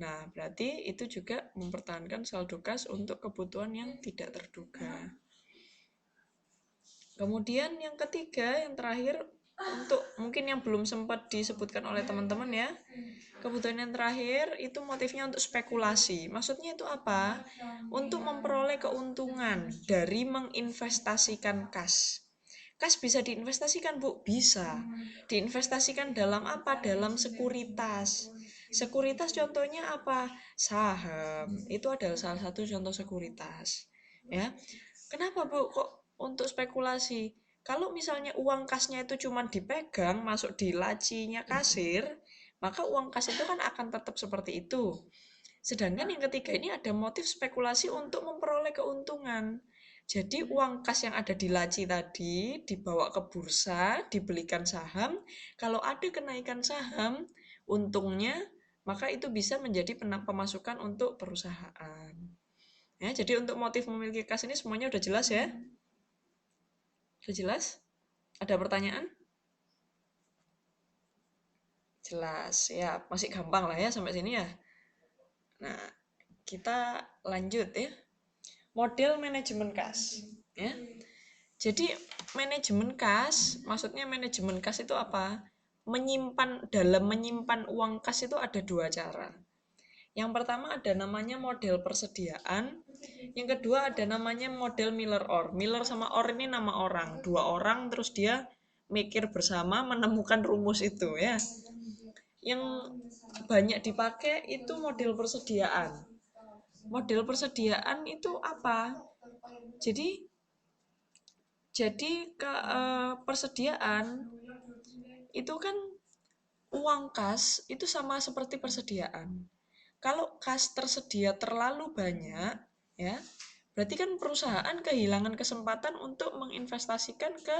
Nah, berarti itu juga mempertahankan saldo kas untuk kebutuhan yang tidak terduga. Kemudian yang ketiga, yang terakhir, untuk mungkin yang belum sempat disebutkan oleh teman-teman ya. Kebutuhan yang terakhir itu motifnya untuk spekulasi. Maksudnya itu apa? Untuk memperoleh keuntungan dari menginvestasikan kas. Kas bisa diinvestasikan, Bu? Bisa. Diinvestasikan dalam apa? Dalam sekuritas. Sekuritas contohnya apa? Saham. Itu adalah salah satu contoh sekuritas. Ya. Kenapa, Bu? Kok untuk spekulasi? Kalau misalnya uang kasnya itu cuma dipegang, masuk di lacinya kasir, maka uang kas itu kan akan tetap seperti itu. Sedangkan yang ketiga ini ada motif spekulasi untuk memperoleh keuntungan. Jadi uang kas yang ada di laci tadi dibawa ke bursa, dibelikan saham. Kalau ada kenaikan saham, untungnya maka itu bisa menjadi pemasukan untuk perusahaan. Ya, jadi untuk motif memiliki kas ini semuanya udah jelas ya? Udah jelas? Ada pertanyaan? Jelas, ya masih gampang lah ya sampai sini ya. Nah, kita lanjut ya. Model manajemen kas. Ya. Jadi manajemen kas, maksudnya manajemen kas itu apa? Dalam menyimpan uang kas itu ada dua cara. Yang pertama ada namanya model persediaan, yang kedua ada namanya model Miller Orr. Miller sama Orr ini nama orang, dua orang terus dia mikir bersama menemukan rumus itu ya. Yang banyak dipakai itu model persediaan. Model persediaan itu apa? Jadi persediaan itu kan uang kas itu sama seperti persediaan. Kalau kas tersedia terlalu banyak, ya, berarti kan perusahaan kehilangan kesempatan untuk menginvestasikan ke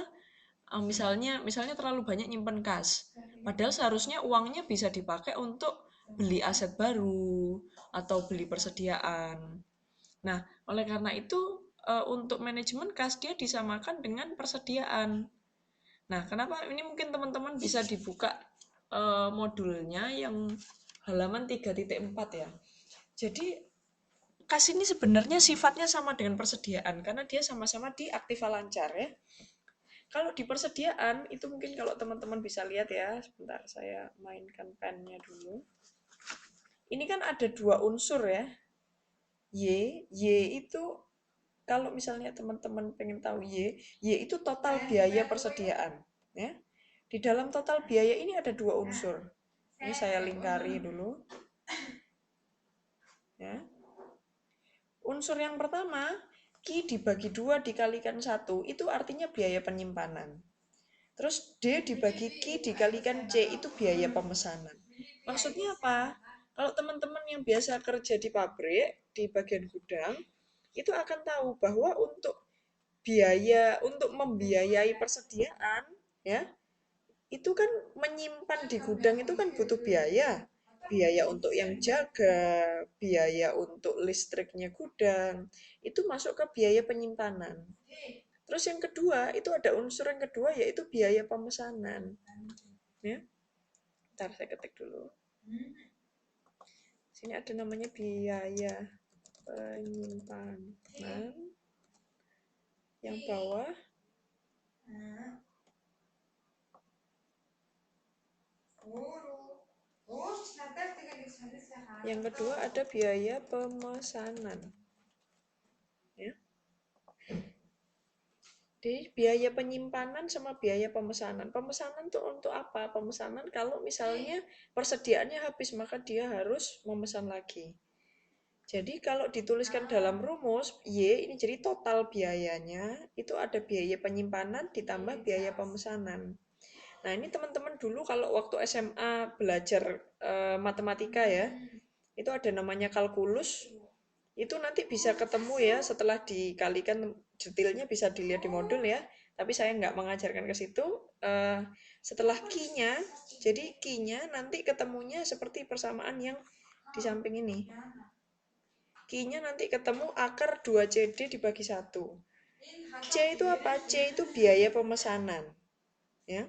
misalnya terlalu banyak nyimpen kas. Padahal seharusnya uangnya bisa dipakai untuk beli aset baru atau beli persediaan. Nah, oleh karena itu untuk manajemen kas dia disamakan dengan persediaan. Nah, kenapa ini mungkin teman-teman bisa dibuka modulnya yang halaman 3.4 ya. Jadi kas ini sebenarnya sifatnya sama dengan persediaan karena dia sama-sama di aktiva lancar ya. Kalau di persediaan itu mungkin kalau teman-teman bisa lihat ya, sebentar saya mainkan pennya dulu. Ini kan ada dua unsur ya. Y itu kalau misalnya teman-teman pengen tahu Y itu total biaya persediaan ya. Di dalam total biaya ini ada dua unsur. Ini saya lingkari dulu. Ya. Unsur yang pertama, Q dibagi 2 dikalikan 1, itu artinya biaya penyimpanan. Terus D dibagi Q dikalikan C, itu biaya pemesanan. Maksudnya apa? Kalau teman-teman yang biasa kerja di pabrik, di bagian gudang, itu akan tahu bahwa untuk membiayai persediaan, ya, itu kan menyimpan di gudang itu kan butuh biaya. Biaya untuk yang jaga, biaya untuk listriknya gudang, itu masuk ke biaya penyimpanan. Terus yang kedua, itu ada unsur yang kedua yaitu biaya pemesanan. Ya. Ntar saya ketik dulu. Sini ada namanya biaya penyimpanan. Yang bawah yang kedua ada biaya pemesanan. Ya. Jadi biaya penyimpanan sama biaya pemesanan. Pemesanan tuh untuk apa? Pemesanan kalau misalnya persediaannya habis maka dia harus memesan lagi. Jadi kalau dituliskan dalam rumus Y ini jadi total biayanya itu ada biaya penyimpanan ditambah biaya pemesanan. Nah, ini teman-teman dulu kalau waktu SMA belajar matematika ya, itu ada namanya kalkulus. Itu nanti bisa ketemu ya setelah dikalikan, detailnya bisa dilihat di modul ya. Tapi saya nggak mengajarkan ke situ. Setelah Q-nya, jadi Q-nya nanti ketemunya seperti persamaan yang di samping ini. Q-nya nanti ketemu akar 2CD dibagi 1. C itu apa? C itu biaya pemesanan. Ya.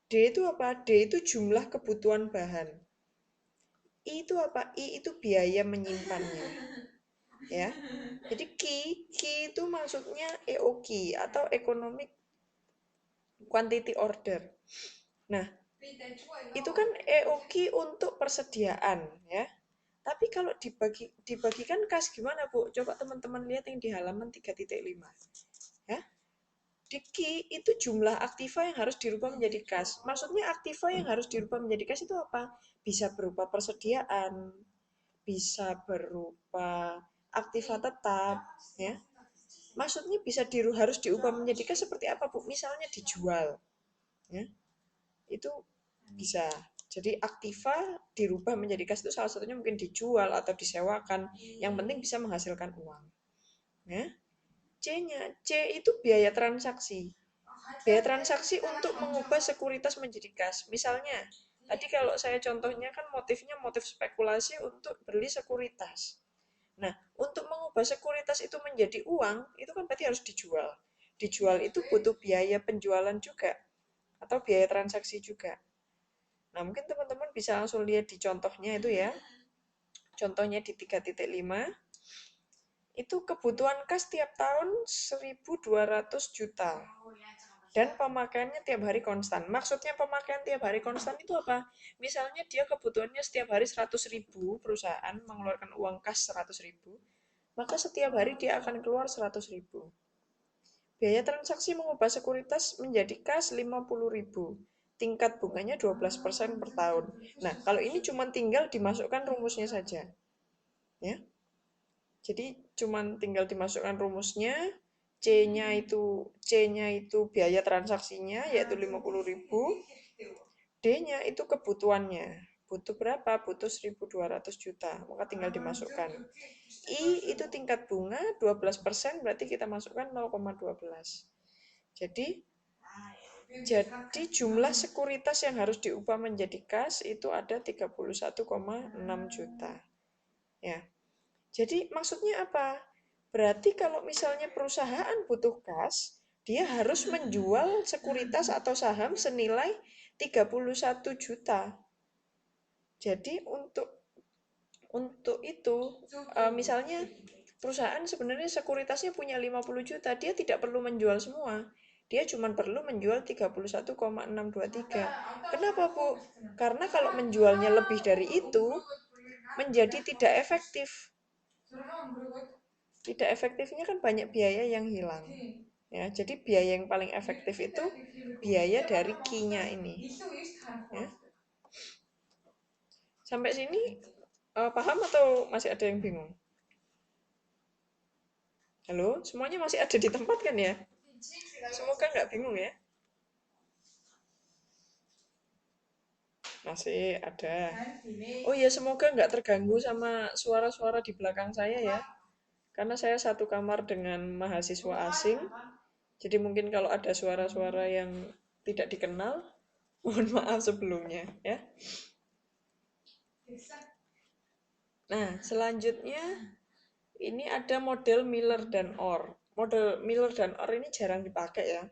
D itu apa? D itu jumlah kebutuhan bahan. I itu apa? I itu biaya menyimpannya. Ya. Jadi Ki itu maksudnya EOQ atau Economic Quantity Order. Nah, itu kan EOQ untuk persediaan ya. Tapi kalau dibagikan kas gimana, Bu? Coba teman-teman lihat yang di halaman 3.5. Ya. Di Ki itu jumlah aktiva yang harus dirubah menjadi kas. Maksudnya aktiva yang harus dirubah menjadi kas itu apa? Bisa berupa persediaan, bisa berupa aktiva tetap, ya. Maksudnya harus diubah menjadi kas seperti apa, Bu? Misalnya dijual, ya. Itu bisa. Jadi aktiva dirubah menjadi kas itu salah satunya mungkin dijual atau disewakan. Yang penting bisa menghasilkan uang. Ya. C-nya, C itu biaya transaksi. Biaya transaksi untuk mengubah sekuritas menjadi kas. Misalnya, tadi kalau saya contohnya kan motifnya motif spekulasi untuk beli sekuritas. Nah, untuk mengubah sekuritas itu menjadi uang, itu kan berarti harus dijual. Dijual itu butuh biaya penjualan juga, atau biaya transaksi juga. Nah, mungkin teman-teman bisa langsung lihat di contohnya itu ya. Contohnya di 3.5, itu kebutuhan kas tiap tahun 1.200 juta. Dan pemakaiannya tiap hari konstan. Maksudnya pemakaian tiap hari konstan itu apa? Misalnya dia kebutuhannya setiap hari 100.000, perusahaan mengeluarkan uang kas 100.000, maka setiap hari dia akan keluar 100.000. Biaya transaksi mengubah sekuritas menjadi kas 50.000. Tingkat bunganya 12% per tahun. Nah, kalau ini cuma tinggal dimasukkan rumusnya saja. Ya. Jadi cuma tinggal dimasukkan rumusnya, C-nya itu biaya transaksinya yaitu 50.000, D-nya itu kebutuhannya. Butuh berapa? Butuh 1.200 juta. Maka tinggal dimasukkan. I itu tingkat bunga 12%, berarti kita masukkan 0,12. Jadi jumlah sekuritas yang harus diubah menjadi kas itu ada 31,6 juta. Ya. Jadi maksudnya apa? Berarti kalau misalnya perusahaan butuh kas, dia harus menjual sekuritas atau saham senilai 31 juta. Jadi untuk itu misalnya perusahaan sebenarnya sekuritasnya punya 50 juta, dia tidak perlu menjual semua. Dia cuma perlu menjual 31,623. Kenapa, Bu? Karena kalau menjualnya lebih dari itu menjadi tidak efektif. Tidak efektifnya kan banyak biaya yang hilang. Ya, jadi biaya yang paling efektif itu biaya dari Q-nya ini. Ya. Sampai sini paham atau masih ada yang bingung? Halo, semuanya masih ada di tempat kan ya? Semoga nggak bingung ya. Masih ada. Oh ya, semoga nggak terganggu sama suara-suara di belakang saya ya. Karena saya satu kamar dengan mahasiswa asing. Jadi mungkin kalau ada suara-suara yang tidak dikenal, mohon maaf sebelumnya ya. Nah, selanjutnya ini ada model Miller dan Orr. Model Miller dan Orr ini jarang dipakai ya.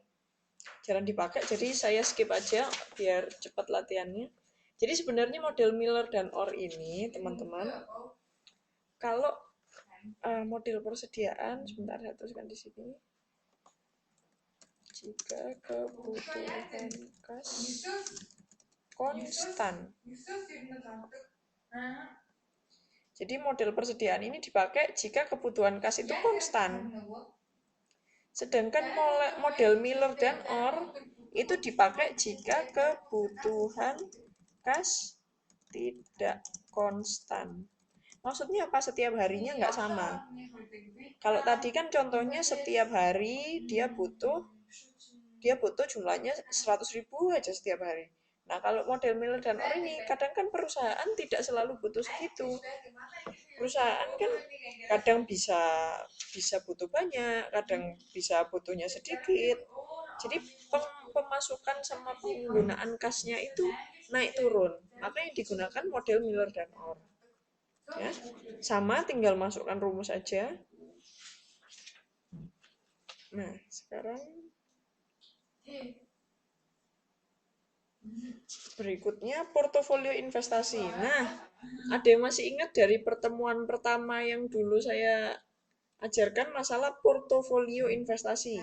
Jarang dipakai, jadi saya skip aja biar cepat latihannya. Jadi sebenarnya model Miller dan Orr ini, teman-teman, kalau model persediaan, sebentar saya tuliskan di sini. Jika kebutuhan kas konstan. Jadi model persediaan ini dipakai jika kebutuhan kas itu konstan. Sedangkan model Miller dan Orr itu dipakai jika kebutuhan kas tidak konstan. Maksudnya apa? Setiap harinya nggak sama. Kalau tadi kan contohnya setiap hari dia butuh jumlahnya 100.000 aja setiap hari. Nah, kalau model Miller dan Orr ini, kadang kan perusahaan tidak selalu butuh segitu. Perusahaan kan kadang bisa butuh banyak, kadang bisa butuhnya sedikit. Jadi pemasukan sama penggunaan kasnya itu naik turun. Maka yang digunakan model Miller dan Orr. Ya, sama tinggal masukkan rumus aja. Nah, sekarang Berikutnya portofolio investasi. Nah, ada yang masih ingat dari pertemuan pertama yang dulu saya ajarkan masalah portofolio investasi?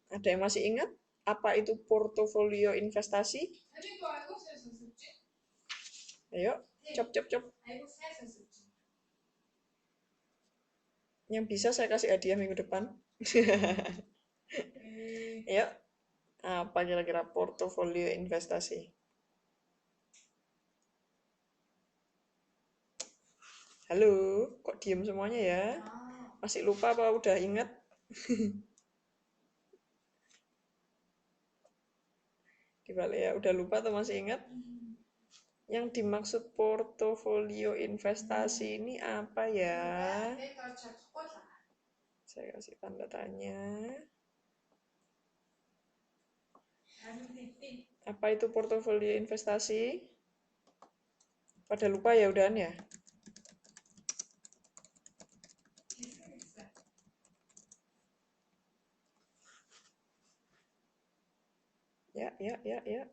Ada yang masih ingat apa itu portofolio investasi? Ayo, cop cop cop. Yang bisa saya kasih hadiah minggu depan. Ayo, apa kira-kira portofolio investasi? Halo, kok diem semuanya ya? Masih lupa apa udah ingat? Gimana ya, udah lupa atau masih ingat? Yang dimaksud portofolio investasi ini apa ya? Saya kasih tanda tanya. Apa itu portofolio investasi? Pada lupa ya udahan ya? Ya.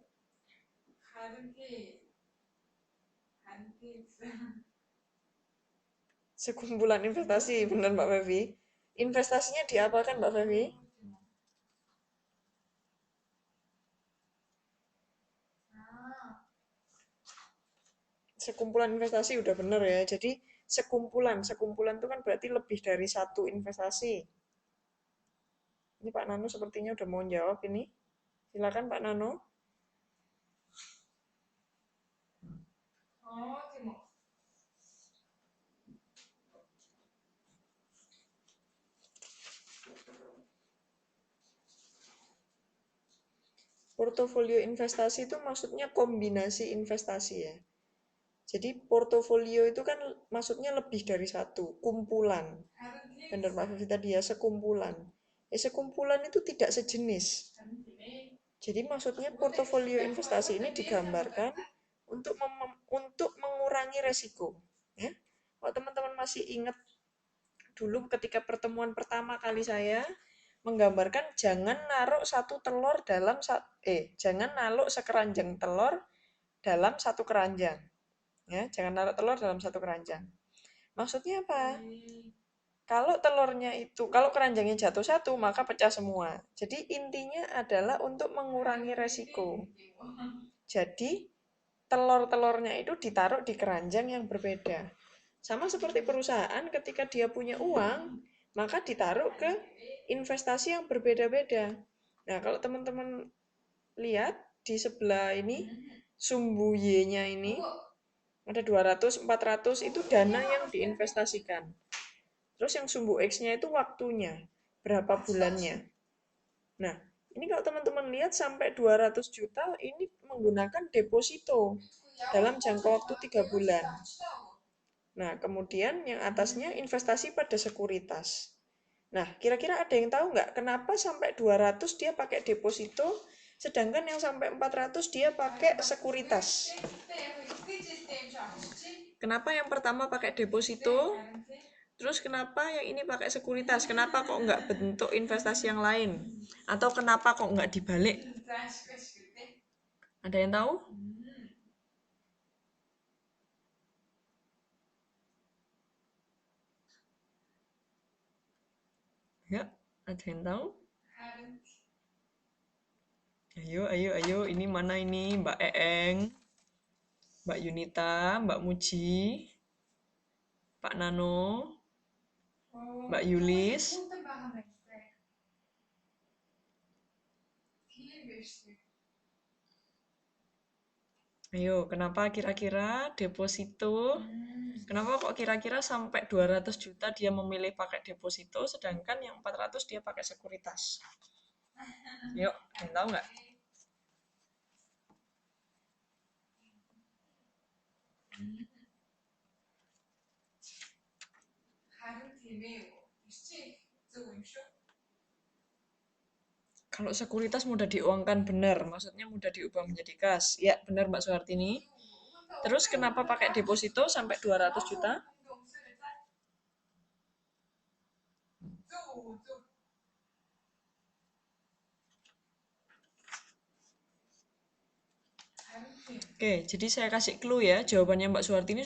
Sekumpulan investasi, benar Mbak Fevi. Investasinya di apa kan Mbak Fevi? Sekumpulan investasi udah bener ya. Jadi sekumpulan itu kan berarti lebih dari satu investasi. Ini Pak Nano sepertinya udah mau jawab ini. Silakan Pak Nano. Portofolio investasi itu maksudnya kombinasi investasi ya. Jadi portofolio itu kan maksudnya lebih dari satu, kumpulan. Benar Mbak Vivi tadi ya, sekumpulan. Sekumpulan itu tidak sejenis. Jadi maksudnya portofolio investasi ini digambarkan untuk mengurangi resiko. Ya. Kalau teman-teman masih ingat dulu ketika pertemuan pertama kali saya menggambarkan jangan naruh sekeranjang telur dalam satu keranjang. Ya, jangan naruh telur dalam satu keranjang. Maksudnya apa? Kalau keranjangnya jatuh satu, maka pecah semua. Jadi intinya adalah untuk mengurangi resiko. Jadi telur-telurnya itu ditaruh di keranjang yang berbeda. Sama seperti perusahaan ketika dia punya uang, maka ditaruh ke investasi yang berbeda-beda. Nah, kalau teman-teman lihat di sebelah ini, sumbu Y-nya ini, ada 200, 400, itu dana yang diinvestasikan. Terus yang sumbu X-nya itu waktunya, berapa bulannya. Nah, ini kalau teman-teman lihat sampai 200 juta, ini menggunakan deposito dalam jangka waktu 3 bulan. Nah, kemudian yang atasnya investasi pada sekuritas. Nah, kira-kira ada yang tahu nggak kenapa sampai 200 dia pakai deposito, sedangkan yang sampai 400 dia pakai sekuritas? Kenapa yang pertama pakai deposito, terus kenapa yang ini pakai sekuritas? Kenapa kok nggak bentuk investasi yang lain? Atau kenapa kok nggak dibalik? Ada yang tahu? Ya, ada yang tahu? Ayo, ini mana ini? Mbak Eeng, Mbak Yunita, Mbak Muji, Pak Nano, Mbak Yulis. Ayo, kenapa kira-kira deposito? Kenapa kok kira-kira sampai 200 juta dia memilih pakai deposito, sedangkan yang 400 dia pakai sekuritas? Yuk, ada yang tahu nggak? Kalau sekuritas mudah diuangkan, benar. Maksudnya mudah diubah menjadi kas. Ya, benar Mbak Suhartini. Terus kenapa pakai deposito sampai 200 juta? Oke, jadi saya kasih clue ya, jawabannya Mbak Suwartini